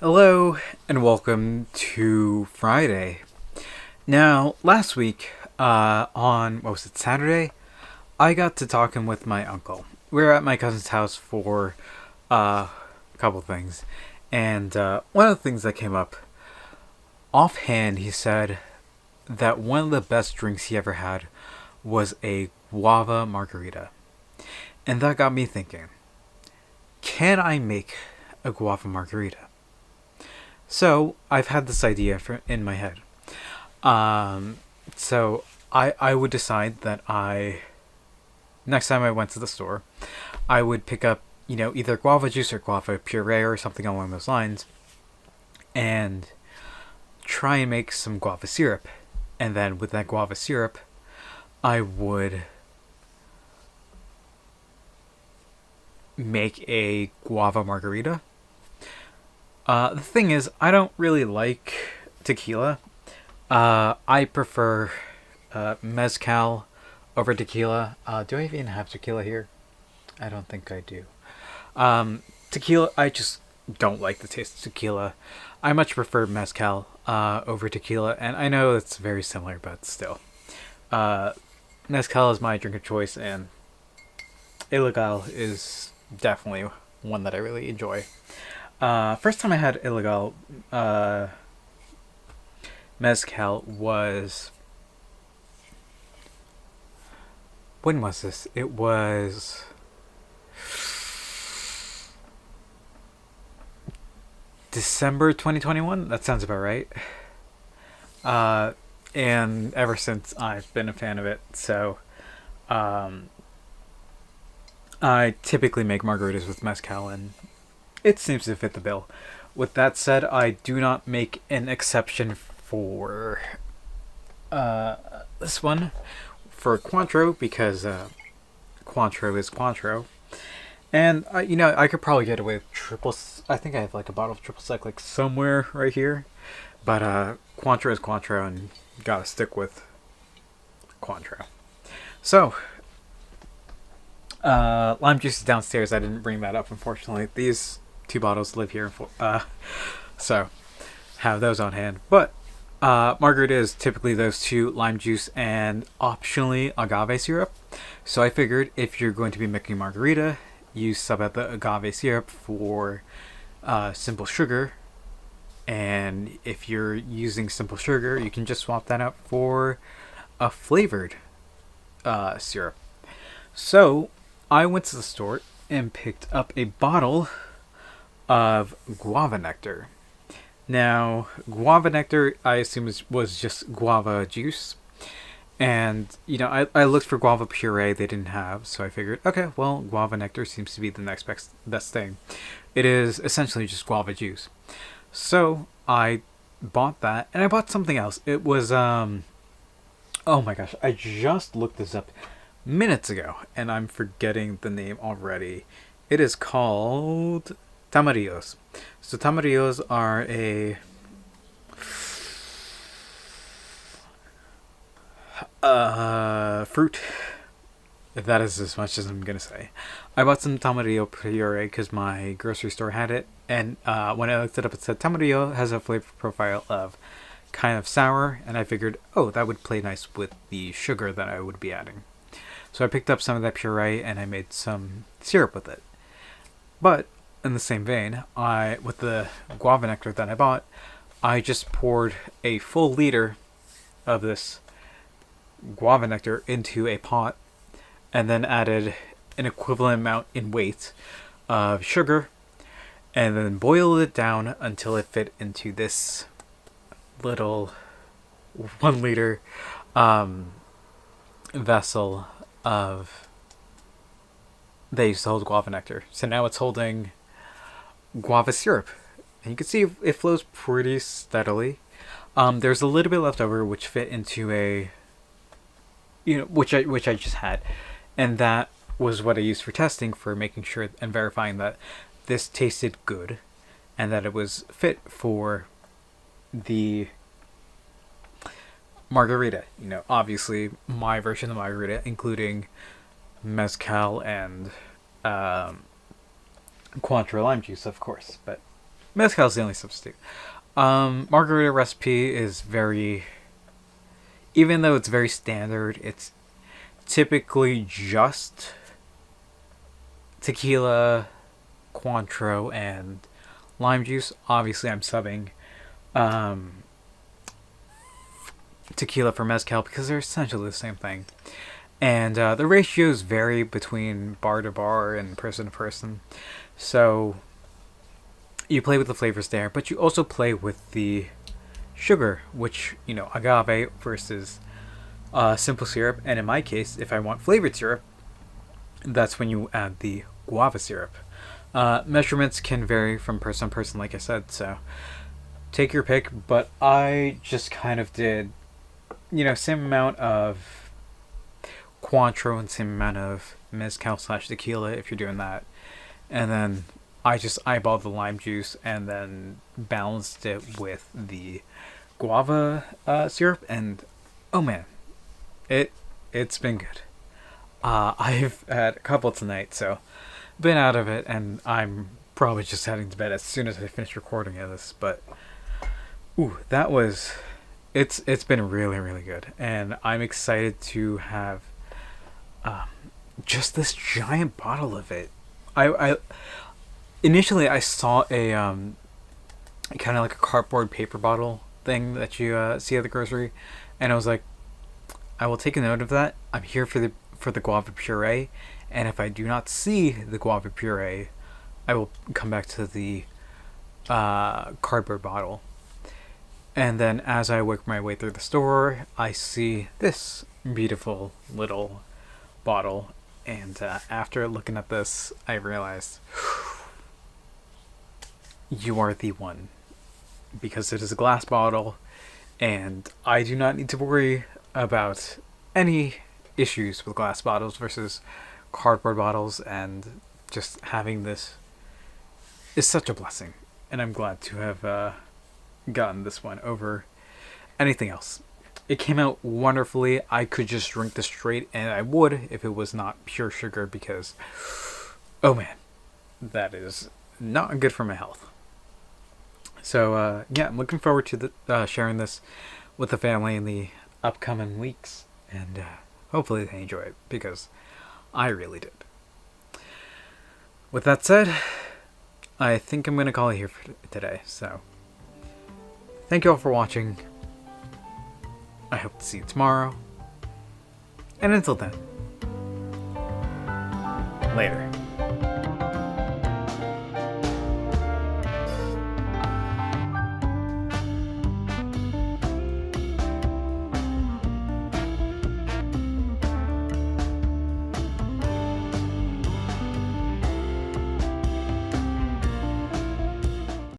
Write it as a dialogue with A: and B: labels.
A: Hello and welcome to Friday. Now, last week, on what was it, Saturday, I got to talking with my uncle. We were at my cousin's house for a couple things, and one of the things that came up offhand, he said that one of the best drinks he ever had was a guava margarita, and that got me thinking: can I make a guava margarita? So I've had this idea in my head. Um, so I would decide that next time I went to the store, I would pick up either guava juice or guava puree or something along those lines, and try and make some guava syrup. And then with that guava syrup, I would make a guava margarita. The thing is, I don't really like tequila. I prefer mezcal over tequila. Do I even have tequila here? I don't think I do. Tequila, I just don't like the taste of tequila. I much prefer mezcal over tequila, and I know it's very similar, but still. Mezcal is my drink of choice, and Ilegal is definitely one that I really enjoy. First time I had illegal mezcal was, when was this? It was December 2021. That sounds about right. And ever since I've been a fan of it. So, I typically make margaritas with mezcal, and it seems to fit the bill. With that said, I do not make an exception for this one for Cointreau, because Cointreau is Cointreau. And I could probably get away with I think I have like a bottle of triple sec like somewhere right here. But Cointreau is Cointreau, and gotta stick with Cointreau. So, lime juice is downstairs. I didn't bring that up, unfortunately. These two bottles live here, so have those on hand. But margarita is typically those two: lime juice and optionally agave syrup. So I figured if you're going to be making margarita, you sub out the agave syrup for simple sugar, and if you're using simple sugar, you can just swap that out for a flavored syrup. So I went to the store and picked up a bottle of guava nectar. Now, guava nectar, I assume was just guava juice. And, I looked for guava puree they didn't have, so I figured, okay, well, guava nectar seems to be the next best thing. It is essentially just guava juice. So, I bought that, and I bought something else. It was, oh my gosh, I just looked this up minutes ago, and I'm forgetting the name already. It is called tamarillos. So tamarillos are a fruit, if that is as much as I'm gonna say. I bought some tamarillo puree because my grocery store had it, and when I looked it up, it said tamarillo has a flavor profile of kind of sour, and I figured, oh, that would play nice with the sugar that I would be adding. So I picked up some of that puree and I made some syrup with it. But in the same vein, with the guava nectar that I bought, I just poured a full liter of this guava nectar into a pot, and then added an equivalent amount in weight of sugar, and then boiled it down until it fit into this little 1 liter vessel of they used to hold guava nectar. So now it's holding guava syrup, and you can see it flows pretty steadily. There's a little bit left over which fit into a which I just had, and that was what I used for testing, for making sure and verifying that this tasted good and that it was fit for the margarita. Obviously my version of margarita, including mezcal and Cointreau lime juice, of course. But Mezcal is the only substitute. Margarita recipe is very, even though it's very standard, it's typically just tequila, Cointreau, and lime juice. Obviously, I'm subbing tequila for mezcal because they're essentially the same thing. And the ratios vary between bar to bar and person to person. So you play with the flavors there, but you also play with the sugar, which, agave versus simple syrup. And in my case, if I want flavored syrup, that's when you add the guava syrup. Measurements can vary from person to person, like I said, so take your pick, but I just kind of did, same amount of Cointreau and same amount of mezcal / tequila if you're doing that. And then I just eyeballed the lime juice and then balanced it with the guava syrup, and oh man, it's been good. I've had a couple tonight, so been out of it, and I'm probably just heading to bed as soon as I finish recording of this. But that was it's been really, really good, and I'm excited to have just this giant bottle of it. I initially I saw a kind of like a cardboard paper bottle thing that you see at the grocery, and I was like, I will take a note of that. I'm here for the guava puree, and if I do not see the guava puree, I will come back to the cardboard bottle. And then as I work my way through the store, I see this beautiful little bottle, and after looking at this, I realized you are the one, because it is a glass bottle, and I do not need to worry about any issues with glass bottles versus cardboard bottles, and just having this is such a blessing, and I'm glad to have gotten this one over anything else. It came out wonderfully. I could just drink this straight, and I would if it was not pure sugar, because oh man, that is not good for my health. So I'm looking forward to sharing this with the family in the upcoming weeks, and hopefully they enjoy it, because I really did. With that said, I think I'm going to call it here for today. So thank you all for watching. I hope to see you tomorrow. And until then, later.